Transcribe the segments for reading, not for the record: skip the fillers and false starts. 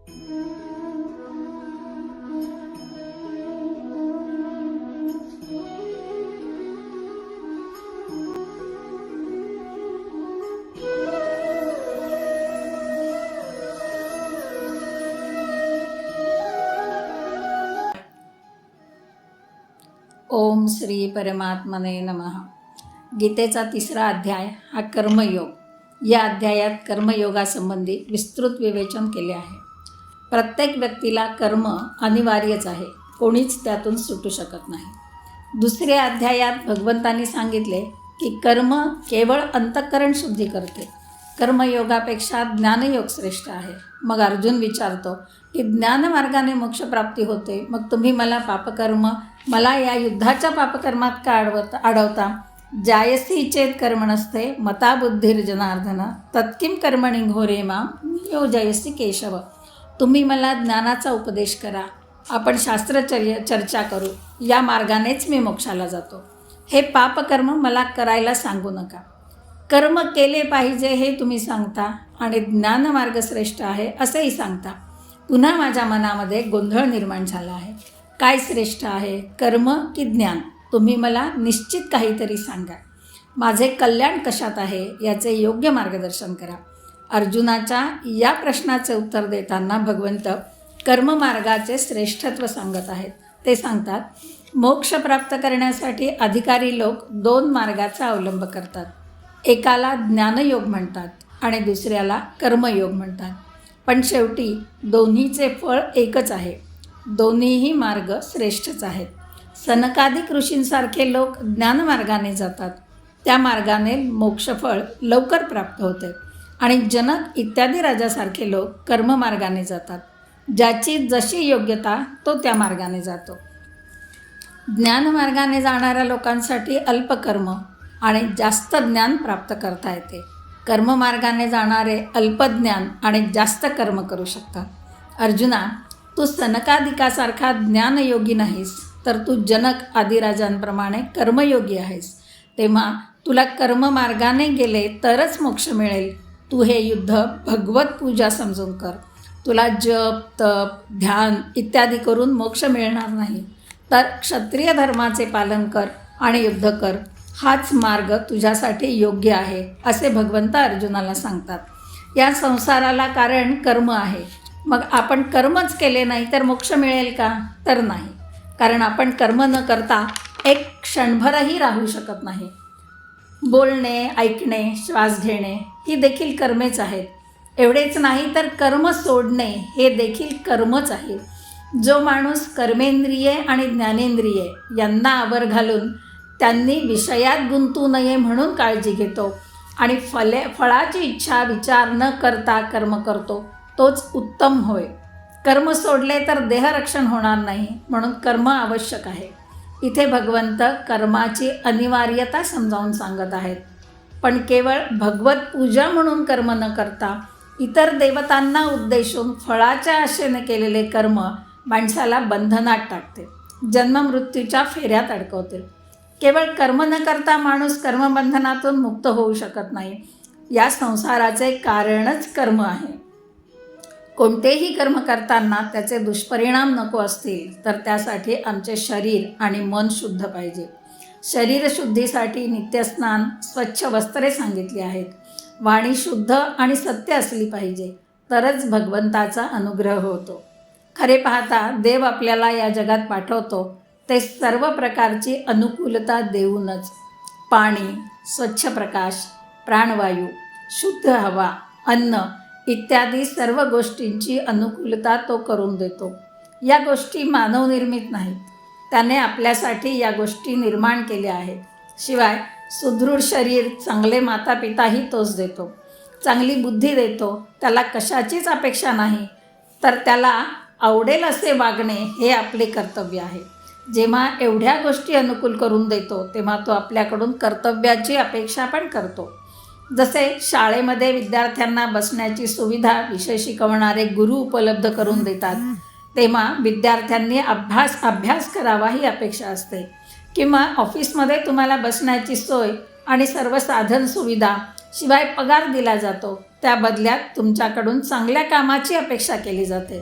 ओम श्री परमात्मने नमः. गीतेचा 3रा अध्याय हा कर्मयोग. या अध्यायात कर्मयोगासंबंधी विस्तृत विवेचन केले आहे. प्रत्येक व्यक्तीला कर्म अनिवार्यच आहे, कोणीच त्यातून सुटू शकत नाही. 2ऱ्या अध्यायात भगवंतांनी सांगितले की कर्म केवळ अंतःकरण शुद्धी करते. कर्मयोगापेक्षा ज्ञानयोग श्रेष्ठ आहे. मग अर्जुन विचारतो की ज्ञानमार्गाने मोक्षप्राप्ती होते, मग तुम्ही मला या युद्धाच्या पापकर्मात का अडवता? जायसी चेत कर्म नसते मता बुद्धिर्जनार्दन तत्किम कर्मणि घोरे मां नियोजयसी केशव. तुम्ही मला ज्ञानाचा उपदेश करा, आपण चर्चा करू, या मार्गानेच मी मोक्षाला जातो. हे पापकर्म मला करायला सांगू नका. कर्म केले पाहिजे हे तुम्ही सांगता आणि ज्ञानमार्ग श्रेष्ठ आहे असेही सांगता. पुन्हा माझ्या मनामध्ये गोंधळ निर्माण झाला आहे. काय श्रेष्ठ आहे, कर्म की ज्ञान? तुम्ही मला निश्चित काहीतरी सांगा. माझे कल्याण कशात आहे याचे योग्य मार्गदर्शन करा. अर्जुनाच्या या प्रश्नाचे उत्तर देताना भगवंत कर्ममार्गाचे श्रेष्ठत्व सांगत आहेत. ते सांगतात, मोक्ष प्राप्त करण्यासाठी अधिकारी लोक 2 मार्गाचा अवलंब करतात. एकाला ज्ञानयोग म्हणतात आणि दुसऱ्याला कर्मयोग म्हणतात. पण शेवटी दोन्हीचे फळ एकच आहे. दोन्हीही मार्ग श्रेष्ठच आहेत. सनकादिक ऋषींसारखे लोक ज्ञानमार्गाने जातात, त्या मार्गाने मोक्षफळ लवकर प्राप्त होते. आणि जनक इत्यादी राजासारखे लोक कर्ममार्गाने जातात. ज्याची जशी योग्यता तो त्या मार्गाने जातो. ज्ञानमार्गाने जाणाऱ्या लोकांसाठी अल्पकर्म आणि जास्त ज्ञान प्राप्त करता येते. कर्ममार्गाने जाणारे अल्पज्ञान आणि जास्त कर्म करू शकतात. अर्जुना, तू सनकादिकासारखा ज्ञानयोगी नाहीस, तर तू जनक आदिराजांप्रमाणे कर्मयोगी आहेस. तेव्हा तुला कर्ममार्गाने गेले तरच मोक्ष मिळेल. तू हे युद्ध भगवत पूजा समजून कर. तुला जप, तप, ध्यान इत्यादी करून मोक्ष मिळणार नाही. तर क्षत्रिय धर्माचे पालन कर आणि युद्ध कर. हाच मार्ग तुझ्यासाठी योग्य आहे असे भगवंत अर्जुनाला सांगतात. या संसाराला कारण कर्म आहे. मग आपण कर्मच केले नाही तर मोक्ष मिळेल का? तर नाही. कारण आपण कर्म न करता एक क्षणभरही राहू शकत नाही. बोलणे, ऐकणे, श्वास घेणे ही देखील कर्मेच आहेत. एवढेच नाही तर कर्म सोडणे हे देखील कर्मच आहे. जो माणूस कर्मेंद्रिये आणि ज्ञानेंद्रिये यांना आवर घालून त्यांनी विषयात गुंतू नये म्हणून काळजी घेतो आणि फळाची इच्छा विचार न करता कर्म करतो, तोच उत्तम होय. कर्म सोडले तर देहरक्षण होणार नाही, म्हणून कर्म आवश्यक आहे. इथे भगवंत कर्माची अनिवार्यता समजावून सांगत आहेत. पण केवळ भगवत पूजा म्हणून कर्म न करता इतर देवतांना उद्देशून फळाच्या आशेने केलेले कर्म माणसाला बंधनात टाकते, जन्ममृत्यूच्या फेऱ्यात अडकवते. केवळ कर्म न करता माणूस कर्मबंधनातून मुक्त होऊ शकत नाही. या संसाराचे कारणच कर्म आहे. कोणतेही कर्म करताना त्याचे दुष्परिणाम नको असतील तर त्यासाठी आमचे शरीर आणि मन शुद्ध पाहिजे. शरीरशुद्धीसाठी नित्यस्नान, स्वच्छ वस्त्रे सांगितली आहेत. वाणी शुद्ध आणि सत्य असली पाहिजे, तरच भगवंताचा अनुग्रह होतो. खरे पाहता देव आपल्याला या जगात पाठवतो ते सर्व प्रकारची अनुकूलता देऊनच. पाणी, स्वच्छ प्रकाश, प्राणवायू, शुद्ध हवा, अन्न इत्यादी सर्व गोष्टींची अनुकूलता तो करून देतो. या गोष्टी मानवनिर्मित नाहीत, त्याने आपल्यासाठी या गोष्टी निर्माण केल्या आहेत. शिवाय सुदृढ शरीर, चांगले मातापिताही तोच देतो. चांगली बुद्धी देतो. त्याला कशाचीच अपेक्षा नाही, तर त्याला आवडेल असे वागणे हे आपले कर्तव्य आहे. जेव्हा एवढ्या गोष्टी अनुकूल करून देतो तेव्हा तो आपल्याकडून कर्तव्याची अपेक्षा पण करतो. जसे शाळेमध्ये विद्यार्थ्यांना बसण्याची सुविधा विषय शिकवणारे गुरु उपलब्ध करून देतात, तेव्हा विद्यार्थ्यांनी अभ्यास करावा ही अपेक्षा असते. किंवा ऑफिसमध्ये तुम्हाला बसण्याची सोय आणि सर्व साधन सुविधा शिवाय पगार दिला जातो, त्या बदल्यात तुमच्याकडून चांगल्या कामाची अपेक्षा केली जाते.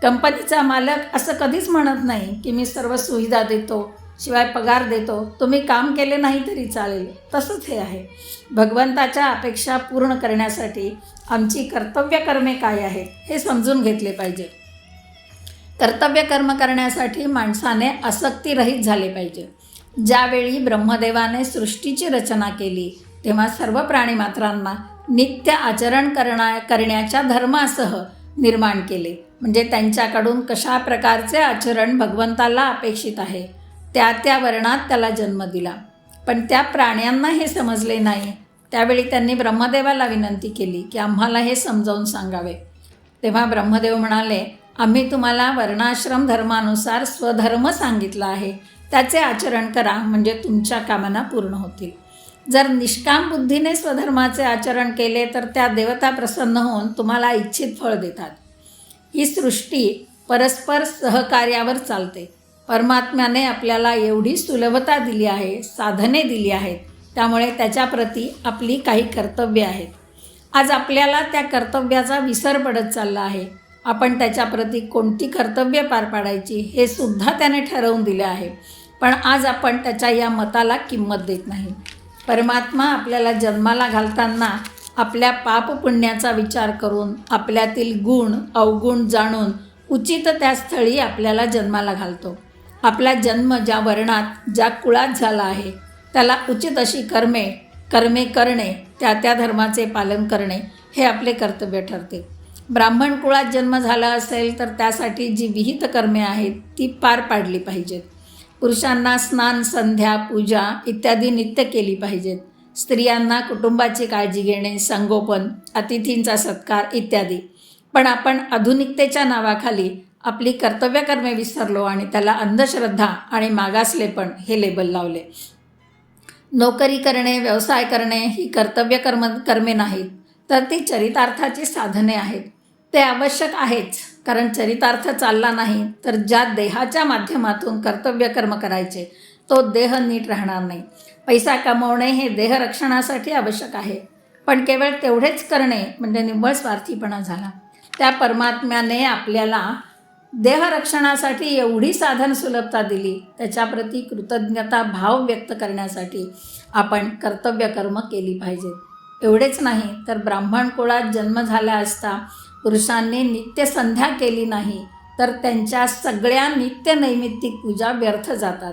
कंपनीचा मालक असं कधीच म्हणत नाही की मी सर्व सुविधा देतो, शिवाय पगार देतो, तुम्ही काम केले नाही तरी चालेल. तसंच हे आहे. भगवंताच्या अपेक्षा पूर्ण करण्यासाठी आमची कर्तव्यकर्मे काय आहेत हे समजून घेतले पाहिजे. कर्तव्यकर्म करण्यासाठी माणसाने आसक्तीरहित झाले पाहिजे. ज्यावेळी ब्रह्मदेवाने सृष्टीची रचना केली तेव्हा सर्व प्राणीमात्रांना नित्य आचरण करण्याच्या धर्मासह निर्माण केले. म्हणजे त्यांच्याकडून कशा प्रकारचे आचरण भगवंताला अपेक्षित आहे त्या त्या वर्णात त्याला जन्म दिला. पण त्या प्राण्यांना हे समजले नाही. त्यावेळी त्यांनी ब्रह्मदेवाला विनंती केली की आम्हाला हे समजावून सांगावे. तेव्हा ब्रह्मदेव म्हणाले, आम्ही तुम्हाला वर्णाश्रम धर्मानुसार स्वधर्म सांगितला आहे, त्याचे आचरण करा म्हणजे तुमच्या कामना पूर्ण होतील. जर निष्काम बुद्धीने स्वधर्माचे आचरण केले तर त्या देवता प्रसन्न होऊन तुम्हाला इच्छित फळ देतात. ही सृष्टी परस्पर सहकार्यावर चालते. परमात्म्याने आपल्याला एवढी सुलभता दिली आहे, साधने दिली आहेत, त्यामुळे त्याच्याप्रती आपली काही कर्तव्ये आहेत. आज आपल्याला त्या कर्तव्याचा विसर पडत चालला आहे. आपण त्याच्याप्रती कोणती कर्तव्य पार पाडायची हे सुद्धा त्याने ठरवून दिले आहे, पण आज आपण त्याच्या या मताला किंमत देत नाही. परमात्मा आपल्याला जन्माला घालताना आपल्या पापपुण्याचा विचार करून आपल्यातील गुण अवगुण जाणून उचित त्या स्थळी आपल्याला जन्माला घालतो. आपला जन्म ज्या वर्णात ज्या कुळात झाला आहे त्याला उचित अशी कर्मे करणे, त्या त्या धर्माचे पालन करणे हे आपले कर्तव्य ठरते. ब्राह्मण कुळात जन्म झाला असेल तर त्यासाठी जी विहित कर्मे आहेत ती पार पाडली पाहिजेत. पुरुषांना स्नान, संध्या, पूजा इत्यादी नित्य केली पाहिजेत. स्त्रियांना कुटुंबाची काळजी घेणे, संगोपन, अतिथींचा सत्कार इत्यादी. पण आपण आधुनिकतेच्या नावाखाली आपली कर्तव्यकर्मे विसरलो आणि त्याला अंधश्रद्धा आणि मागासलेपण हे लेबल लावले. नोकरी करणे, व्यवसाय करणे ही कर्मे नाहीत, तर ती चरितार्थाची साधने आहेत. ते आवश्यक आहेच, कारण चरितार्थ चालला नाही तर ज्या देहाच्या माध्यमातून कर्तव्यकर्म करायचे तो देह नीट राहणार नाही. पैसा कमवणे हे देहरक्षणासाठी आवश्यक आहे, पण केवळ तेवढेच करणे म्हणजे निव्वळ स्वार्थीपणा झाला. त्या परमात्म्याने आपल्याला देहरक्षणासाठी एवढी साधन सुलभता दिली, त्याच्याप्रती कृतज्ञता भाव व्यक्त करण्यासाठी आपण कर्तव्यकर्म केली पाहिजेत. एवढेच नाही तर ब्राह्मण कुळात जन्म झाला असता पुरुषांनी नित्य संध्या केली नाही तर त्यांच्या सगळ्या नित्य नैमित्तिक पूजा व्यर्थ जातात.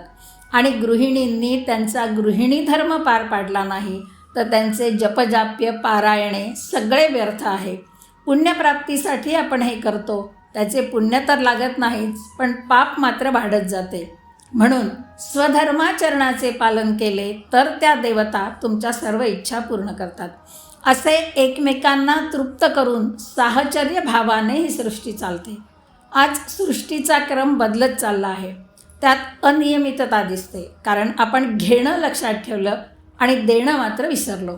आणि गृहिणींनी त्यांचा गृहिणी धर्म पार पाडला नाही तर त्यांचे जपजाप्य, पारायणे सगळे व्यर्थ आहे. पुण्यप्राप्तीसाठी आपण हे करतो, त्याचे पुण्य तर लागत नाहीच, पण पाप मात्र वाढत जाते. म्हणून स्वधर्माचरणाचे पालन केले तर त्या देवता तुमच्या सर्व इच्छा पूर्ण करतात. असे एकमेकांना तृप्त करून साहचर्य भावाने ही सृष्टी चालते. आज सृष्टीचा क्रम बदलत चालला आहे. त्यात अनियमितता दिसते, कारण आपण घेणं लक्षात ठेवलं आणि देणं मात्र विसरलो.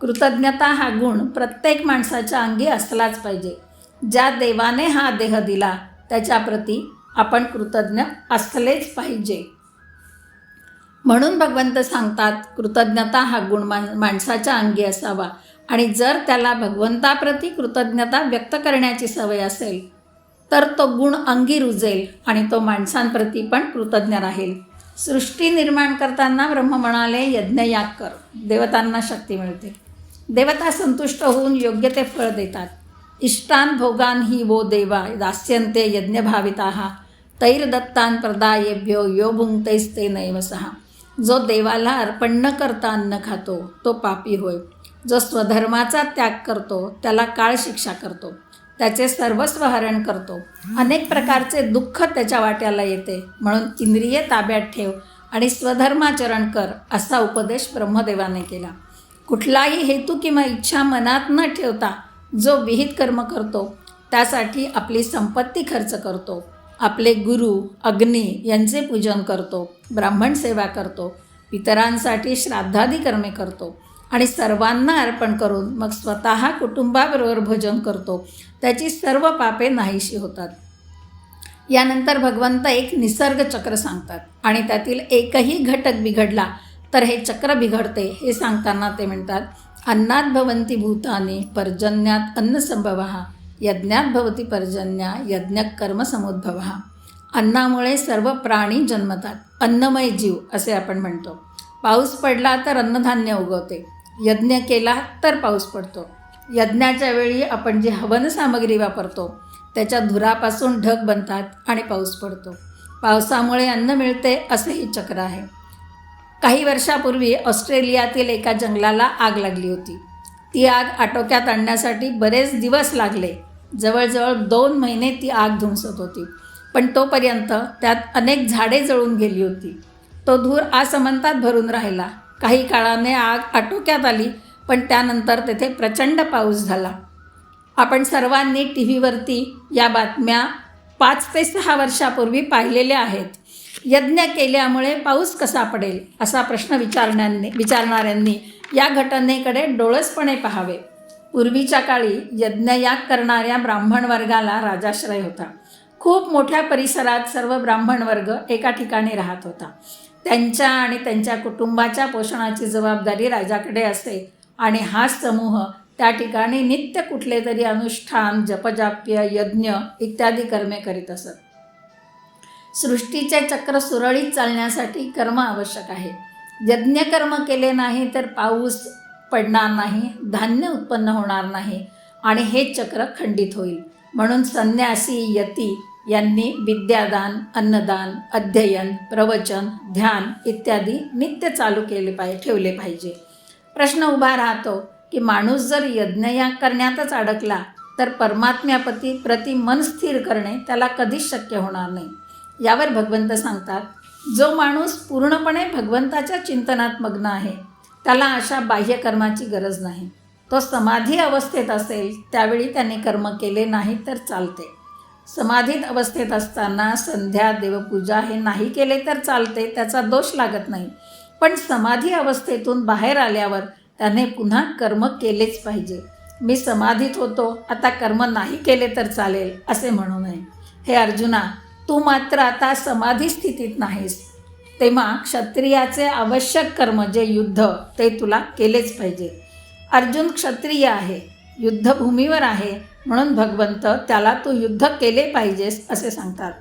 कृतज्ञता हा गुण प्रत्येक माणसाच्या अंगी असलाच पाहिजे. ज्या देवाने हा देह दिला त्याच्याप्रती आपण कृतज्ञ असलेच पाहिजे. म्हणून भगवंत सांगतात, कृतज्ञता हा गुण माणसाच्या अंगी असावा. आणि जर त्याला भगवंताप्रती कृतज्ञता व्यक्त करण्याची सवय असेल तर तो गुण अंगी रुजेल आणि तो माणसांप्रती पण कृतज्ञ राहील. सृष्टी निर्माण करताना ब्रह्म म्हणाले, यज्ञयाग कर, देवतांना शक्ती मिळते. देवता संतुष्ट होऊन योग्य ते फळ देतात. इष्टान भोगान ही वो देवा दास्यन्ते यज्ञभाविताः तैर्दत्तान प्रदायेभ्यो यो भुंक्तैस्ते नैव सहा. जो देवाला अर्पण न करता अन्न खातो तो पापी होय. जो स्वधर्माचा त्याग करतो त्याला काळ शिक्षा करतो, त्याचे सर्वस्व हरण करतो. अनेक प्रकारचे दुःख त्याच्या वाट्याला येते. म्हणून इंद्रिये ताब्यात ठेव आणि स्वधर्माचरण कर असा उपदेश ब्रह्मदेवाने केला. कुठलाही हेतू किंवा इच्छा मनात न ठेवता जो विहित कर्म करतो त्यासाठी आपली संपत्ती खर्च करतो, आपले गुरु अग्नी यांचे पूजन करतो, ब्राह्मण सेवा करतो, पितरांसाठी श्राद्धादी कर्मे करतो आणि सर्वांना अर्पण करून मग स्वतः कुटुंबाबरोबर भोजन करतो, त्याची सर्व पापे नाहीशी होतात. यानंतर भगवंत एक निसर्ग चक्र सांगतात आणि त्यातील एकही घटक बिघडला तर हे चक्र बिघडते. हे सांगताना ते म्हणतात अन्नात भवन्ति भूतानि पर्जन्यात अन्नसंभवः यज्ञात भवति पर्जन्या यज्ञकर्मसमुद्भवः. अन्नामुळे सर्व प्राणी जन्मतात. अन्नमय जीव असे आपण म्हणतो. पाऊस पडला तर अन्नधान्य उगवते. यज्ञ केला तर पाऊस पडतो. यज्ञाच्या वेळी आपण जी हवन सामग्री वापरतो त्याच्या धुरापासून ढग बनतात आणि पाऊस पडतो. पावसामुळे अन्न मिळते असे हे चक्र आहे. काही वर्षापूर्वी ऑस्ट्रेलियातील एका जंगलाला आग लागली होती. ती आग आटोक्यात आणण्यासाठी बरेच दिवस लागले. जवळजवळ 2 महिने ती आग धुमसत होती. पण तोपर्यंत त्यात अनेक झाडे जळून गेली होती. तो धूर आसमंतात भरून राहिला. काही काळाने आग आटोक्यात आली, पण त्यानंतर तेथे प्रचंड पाऊस झाला. आपण सर्वांनी टी व्हीवरती या बातम्या 5 ते 6 वर्षापूर्वी पाहिलेल्या आहेत. यज्ञ केल्यामुळे पाऊस कसा पडेल असा प्रश्न विचारणाऱ्यांनी या घटनेकडे डोळसपणे पाहावे. पूर्वीच्या काळी यज्ञयाग करणाऱ्या ब्राह्मण वर्गाला राजाश्रय होता. खूप मोठ्या परिसरात सर्व ब्राह्मण वर्ग एका ठिकाणी राहत होता. त्यांच्या आणि त्यांच्या कुटुंबाच्या पोषणाची जबाबदारी राजाकडे असे आणि हा समूह त्या ठिकाणी नित्य कुठले तरी अनुष्ठान, जपजाप्य, यज्ञ इत्यादी कर्मे करीत असत. सृष्टीचे चक्र सुरळीत चालण्यासाठी कर्म आवश्यक आहे. यज्ञकर्म केले नाही तर पाऊस पडणार नाही, धान्य उत्पन्न होणार नाही आणि हे चक्र खंडित होईल. म्हणून संन्यासी, यती यांनी विद्यादान, अन्नदान, अध्ययन, प्रवचन, ध्यान इत्यादी नित्य चालू ठेवले पाहिजे. प्रश्न उभा राहतो की माणूस जर यज्ञयाग करण्यातच अडकला तर प्रति मन स्थिर करणे त्याला कधीच शक्य होणार नाही. यावर भगवंत सांगतात, जो माणूस पूर्णपणे भगवंताच्या चिंतनात मग्न आहे त्याला अशा बाह्यकर्माची गरज नाही. तो समाधी अवस्थेत असेल त्यावेळी त्याने कर्म केले नाही तर चालते. समाधीत अवस्थेत असताना संध्या, देवपूजा हे नाही केले तर चालते, त्याचा दोष लागत नाही. पण समाधी अवस्थेतून बाहेर आल्यावर त्याने पुन्हा कर्म केलेच पाहिजे. मी समाधीत होतो, आता कर्म नाही केले तर चालेल असे म्हणू नये. हे अर्जुना, तू मात्र आता समाधी स्थितीत नाहीस, तेव्हा क्षत्रियाचे आवश्यक कर्म जे युद्ध ते तुला केलेच पाहिजे. अर्जुन क्षत्रिय आहे, युद्धभूमीवर आहे, म्हणून भगवंत त्याला तू युद्ध केले पाहिजेस असे सांगतात.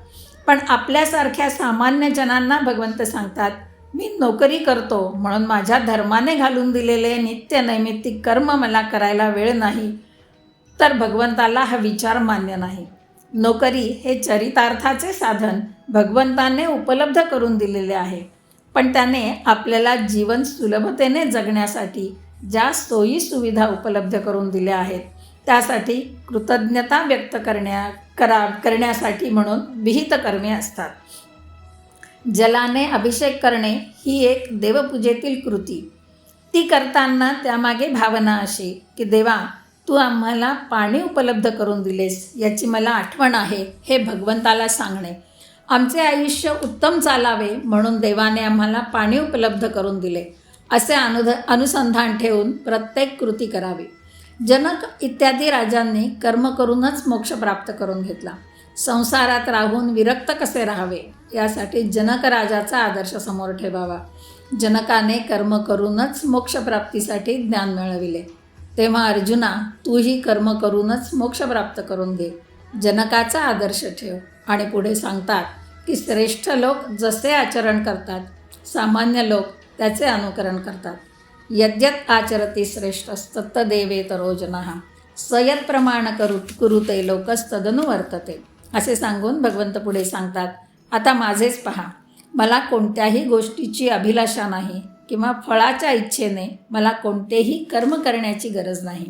पण आपल्यासारख्या सामान्य जनांना भगवंत सांगतात, मी नोकरी करतो म्हणून माझ्या धर्माने घालून दिलेले नित्य नैमित्तिक कर्म मला करायला वेळ नाही, तर भगवंताला हा विचार मान्य नाही. नोकरी हे चरितार्थाचे साधन भगवंताने उपलब्ध करून दिलेले आहे. पण त्याने आपल्याला जीवन सुलभतेने जगण्यासाठी ज्या सोयी सुविधा उपलब्ध करून दिल्या आहेत त्यासाठी कृतज्ञता व्यक्त करण्यासाठी म्हणून विहित कर्मे असतात. जलाने अभिषेक करणे ही एक देवपूजेतील कृती. ती करताना त्यामागे भावना अशी की देवा, तू आम्हाला पाणी उपलब्ध करून दिलेस याची मला आठवण आहे हे भगवंताला सांगणे. आमचे आयुष्य उत्तम चालावे म्हणून देवाने आम्हाला पाणी उपलब्ध करून दिले असे अनुसंधान ठेवून प्रत्येक कृती करावी. जनक इत्यादी राजांनी कर्म करूनच मोक्ष प्राप्त करून घेतला. संसारात राहून विरक्त कसे राहावे यासाठी जनक राजाचा आदर्श समोर ठेवावा. जनकाने कर्म करूनच मोक्षप्राप्तीसाठी ज्ञान मिळविले. तेव्हा अर्जुना, तूही कर्म करूनच मोक्ष प्राप्त करून घे. जनकाचा आदर्श ठेव. आणि पुढे सांगतात की श्रेष्ठ लोक जसे आचरण करतात, सामान्य लोक त्याचे अनुकरण करतात. यद्यत आचरती श्रेष्ठस्तत्तदेवेतरो जनाः सयत प्रमाण कुरुते लोकस्तदनु वर्तते असे सांगून भगवंत पुढे सांगतात, आता माझेच पहा, मला कोणत्याही गोष्टीची अभिलाषा नाही किंवा फळाच्या इच्छेने मला कोणतेही कर्म करण्याची गरज नाही.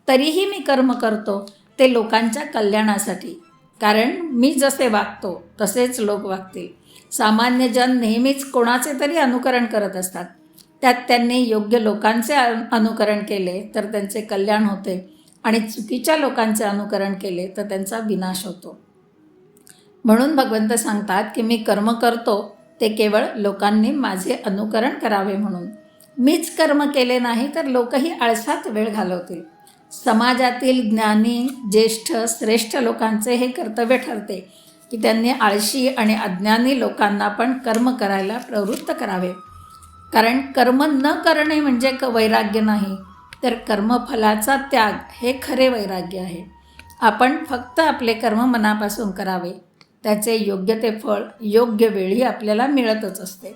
तरीही मी कर्म करतो ते लोकांच्या कल्याणासाठी. कारण मी जसे वागतो तसेच लोक वागतील. सामान्य जन नेहमीच कोणाचे तरी अनुकरण करत असतात. त्यात त्यांनी योग्य लोकांचे अनुकरण केले तर त्यांचे कल्याण होते आणि चुकीच्या लोकांचे अनुकरण केले तर त्यांचा विनाश होतो. म्हणून भगवंत सांगतात की मी कर्म करतो ते केवळ लोकांनी माझे अनुकरण करावे म्हणून. मीच कर्म केले नाही तर लोकही आळसात वेळ घालवतील. समाजातील ज्ञानी, ज्येष्ठ, श्रेष्ठ लोकांचे हे कर्तव्य ठरते की त्यांनी आळशी आणि अज्ञानी लोकांना पण कर्म करायला प्रवृत्त करावे. कारण कर्म न करणे म्हणजे वैराग्य नाही, तर कर्मफलाचा त्याग हे खरे वैराग्य आहे. आपण फक्त आपले कर्म मनापासून करावे. त्याचे योग्य ते फळ योग्य वेळी आपल्याला मिळतच असते.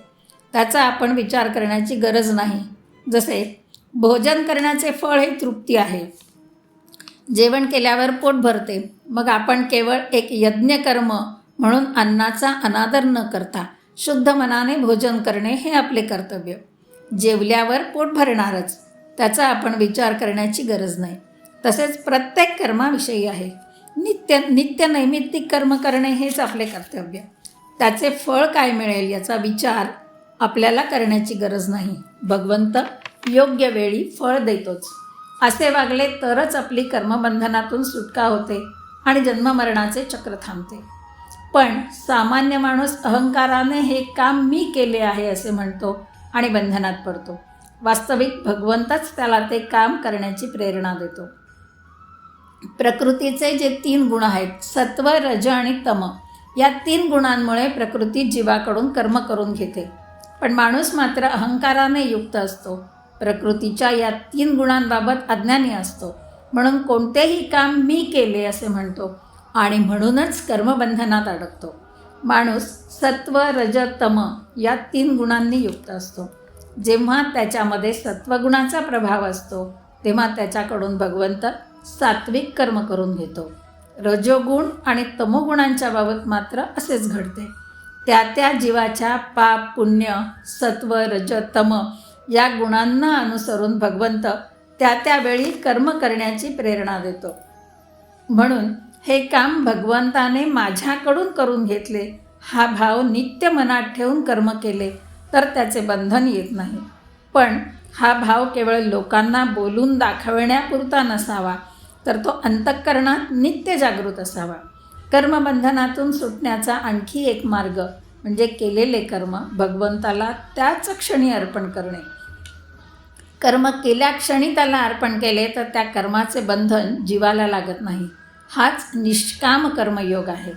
त्याचा आपण विचार करण्याची गरज नाही. जसे भोजन करण्याचे फळ हे तृप्ती आहे. जेवण केल्यावर पोट भरते. मग आपण केवळ एक यज्ञकर्म म्हणून अन्नाचा अनादर न करता शुद्ध मनाने भोजन करणे हे आपले कर्तव्य. जेवल्यावर पोट भरणारच, त्याचा आपण विचार करण्याची गरज नाही. तसेच प्रत्येक कर्माविषयी आहे. नित्य नैमित्तिक कर्म करणे हेच आपले कर्तव्य. त्याचे फळ काय मिळेल याचा विचार आपल्याला करण्याची गरज नाही. भगवंत योग्य वेळी फळ देतोच. असे वागले तरच आपली कर्मबंधनातून सुटका होते आणि जन्ममरणाचे चक्र थांबते. पण सामान्य माणूस अहंकाराने हे काम मी केले आहे असे म्हणतो आणि बंधनात पडतो. वास्तविक भगवंतच त्याला ते काम करण्याची प्रेरणा देतो. प्रकृतीचे जे 3 गुण आहेत, सत्व, रज आणि तम, या 3 गुणांमुळे प्रकृती जीवाकडून कर्म करून घेते. पण माणूस मात्र अहंकाराने युक्त असतो. प्रकृतीच्या या 3 गुणांबाबत अज्ञानी असतो. म्हणून कोणतेही काम मी केले असे म्हणतो आणि म्हणूनच कर्मबंधनात अडकतो. माणूस सत्व, रज, तम या 3 गुणांनी युक्त असतो. जेव्हा त्याच्यामध्ये सत्वगुणाचा प्रभाव असतो तेव्हा त्याच्याकडून भगवंत सात्विक कर्म करून घेतो. रजोगुण आणि तमोगुणांच्या बाबत मात्र असेच घडते. त्या जीवाच्या पाप, पुण्य, सत्व, रज, तम या गुणांना अनुसरून भगवंत त्यावेळी कर्म करण्याची प्रेरणा देतो. म्हणून हे काम भगवंताने माझ्याकडून करून घेतले हा भाव नित्य मनात ठेवून कर्म केले तर त्याचे बंधन येत नाही. पण हा भाव केवळ लोकांना बोलून दाखवण्यापुरता नसावा, तर तो अंतःकरणात नित्य जागृत असावा. कर्मबंधनातून सुटण्याचा आणखी एक मार्ग म्हणजे केलेले कर्म भगवंताला त्याच क्षणी अर्पण करणे. कर्म केल्या क्षणी त्याला अर्पण केले तर त्या कर्माचे बंधन जीवाला लागत नाही. हाच निष्काम कर्मयोग आहे.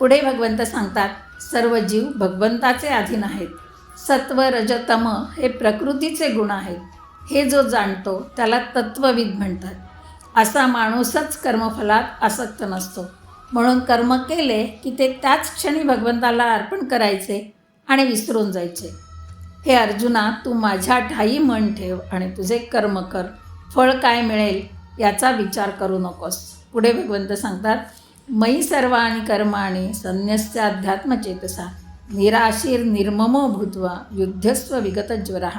पुढे भगवंत सांगतात, सर्व जीव भगवंताचे अधीन आहेत. सत्व, रज, तम हे प्रकृतीचे गुण आहेत. हे जो जाणतो त्याला तत्वविद म्हणतात. असा माणूसच कर्मफलात आसक्त नसतो. म्हणून कर्म केले की ते त्याच क्षणी भगवंताला अर्पण करायचे आणि विसरून जायचे. हे अर्जुना, तू माझ्या ठायी मन ठेव आणि तुझे कर्म कर. फळ काय मिळेल याचा विचार करू नकोस. पुढे भगवंत सांगतात, मयी सर्वाणि कर्माणि संन्यस्य अध्यात्मचेतसा निराशीर निर्ममो भूत्वा युद्धस्व विगतज्वरः.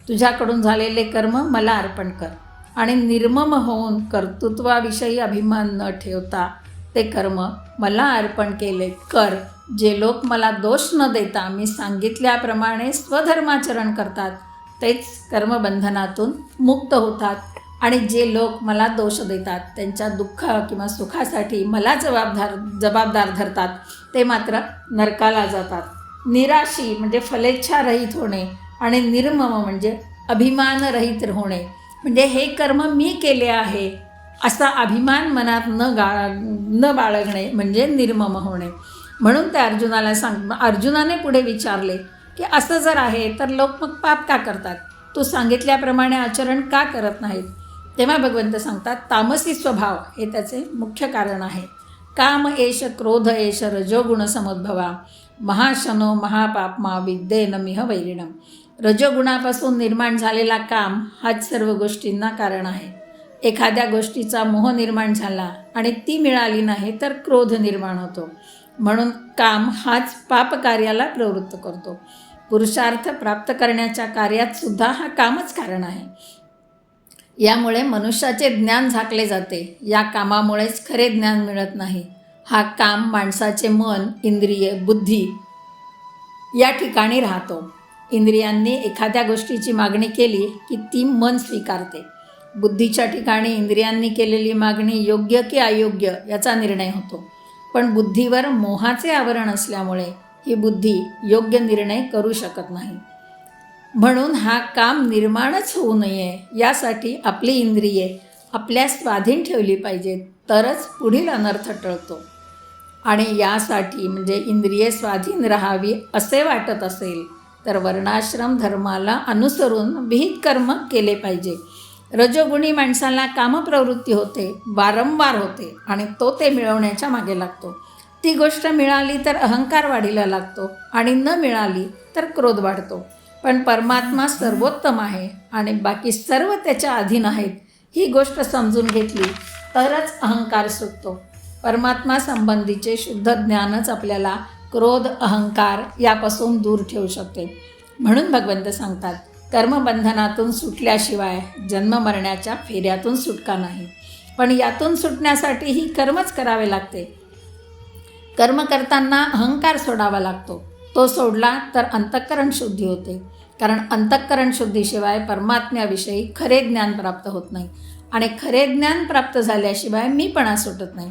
तुझ्याकडून झालेले कर्म मला अर्पण कर आणि निर्मम होऊन कर्तृत्वाविषयी अभिमान न ठेवता ते कर्म मला अर्पण केले कर. जे लोक मला दोष न देता मी सांगितल्याप्रमाणे स्वधर्माचरण करतात तेच कर्मबंधनातून मुक्त होतात. आणि जे लोक मला दोष देतात, त्यांच्या दुःख किंवा सुखासाठी मला जबाबदार धरतात, ते मात्र नरकाला जातात. निराशी म्हणजे फलेच्छारहित होणे आणि निर्मम म्हणजे अभिमानरहित होणे. म्हणजे हे कर्म मी केले आहे असा अभिमान मनात न बाळगणे म्हणजे निर्मम होणे. म्हणून त्या अर्जुनाने पुढे विचारले की असं जर आहे तर लोक मग पाप का करतात? तू सांगितल्याप्रमाणे आचरण का करत नाहीत? तेव्हा भगवंत सांगतात, तामसी स्वभाव हे त्याचे मुख्य कारण आहे. काम एष क्रोध एष रजोगुण समुद्भवा महाशनो महापापमा विद्येन मिह वैरिणम. रजोगुणापासून निर्माण झालेला काम हाच सर्व गोष्टींना कारण आहे. एखाद्या गोष्टीचा मोह निर्माण झाला आणि ती मिळाली नाही तर क्रोध निर्माण होतो. म्हणून काम हाच पापकार्याला प्रवृत्त करतो. पुरुषार्थ प्राप्त करण्याच्या कार्यात सुद्धा हा कामच कारण आहे. यामुळे मनुष्याचे ज्ञान झाकले जाते. या कामामुळेच खरे ज्ञान मिळत नाही. हा काम माणसाचे मन, इंद्रिये, बुद्धी या ठिकाणी राहतो. इंद्रियांनी एखाद्या गोष्टीची मागणी केली की ती मन स्वीकारते. बुद्धीच्या ठिकाणी इंद्रियांनी केलेली मागणी योग्य की अयोग्य याचा निर्णय होतो. पण बुद्धीवर मोहाचे आवरण असल्यामुळे ही बुद्धी योग्य निर्णय करू शकत नाही. म्हणून हा काम निर्माणच होऊ नये यासाठी आपली इंद्रिये आपल्या स्वाधीन ठेवली पाहिजेत, तरच पुढील अनर्थ टळतो. आणि यासाठी म्हणजे इंद्रिये स्वाधीन राहावी असे वाटत असेल तर वर्णाश्रम धर्माला अनुसरून विहित कर्म केले पाहिजे. रजोगुणी माणसाला कामप्रवृत्ती होते, वारंवार होते आणि तो ते मिळवण्याच्या मागे लागतो. ती गोष्ट मिळाली तर अहंकार वाढीला लागतो आणि न मिळाली तर क्रोध वाढतो. पण परमात्मा सर्वोत्तम आहे आणि बाकी सर्व त्याच्या अधीन आहेत ही गोष्ट समजून घेतली तरच अहंकार सुटतो. परमात्मा संबंधीचे शुद्ध ज्ञानच आपल्याला क्रोध, अहंकार यापासून दूर ठेवू शकते. म्हणून भगवंत सांगतात, कर्मबंधनातून सुटल्याशिवाय जन्ममरण्याच्या फेऱ्यातून सुटका नाही. पण यातून सुटण्यासाठीही कर्मच करावे लागते. कर्म करताना अहंकार सोडावा लागतो. तो सोडला तर अंतःकरण शुद्धी होते. कारण अंतःकरण शुद्धीशिवाय परमात्म्याविषयी खरे ज्ञान प्राप्त होत नाही आणि खरे ज्ञान प्राप्त झाल्याशिवाय मीपणा सुटत नाही.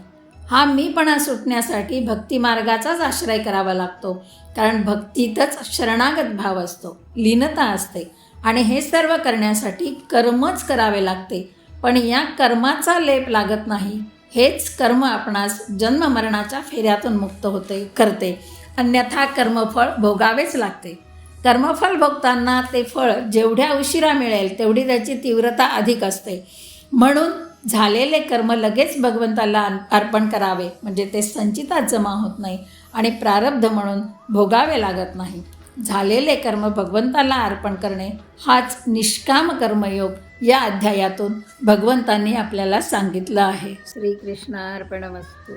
हा मीपणा सुटण्यासाठी भक्तिमार्गाचाच आश्रय करावा लागतो. कारण भक्तीतच शरणागत भाव असतो, लीनता असते आणि हे सर्व करण्यासाठी कर्मच करावे लागते. पण या कर्माचा लेप लागत नाही. हेच कर्म आपणास जन्ममरणाच्या फेऱ्यातून मुक्त करते. अन्यथा कर्मफळ भोगावेच लागते. कर्मफळ भोगताना ते फळ जेवढ्या उशिरा मिळेल तेवढी त्याची तीव्रता अधिक असते. म्हणून झालेले कर्म लगेच भगवंताला अर्पण करावे, म्हणजे ते संचितात जमा होत नाही आणि प्रारब्ध म्हणून भोगावे लागत नाही. झालेले कर्म भगवंताला अर्पण करणे हाच निष्काम कर्मयोग या अध्यायातून भगवंतांनी आपल्याला सांगितलं आहे. श्रीकृष्णार्पणमस्तु.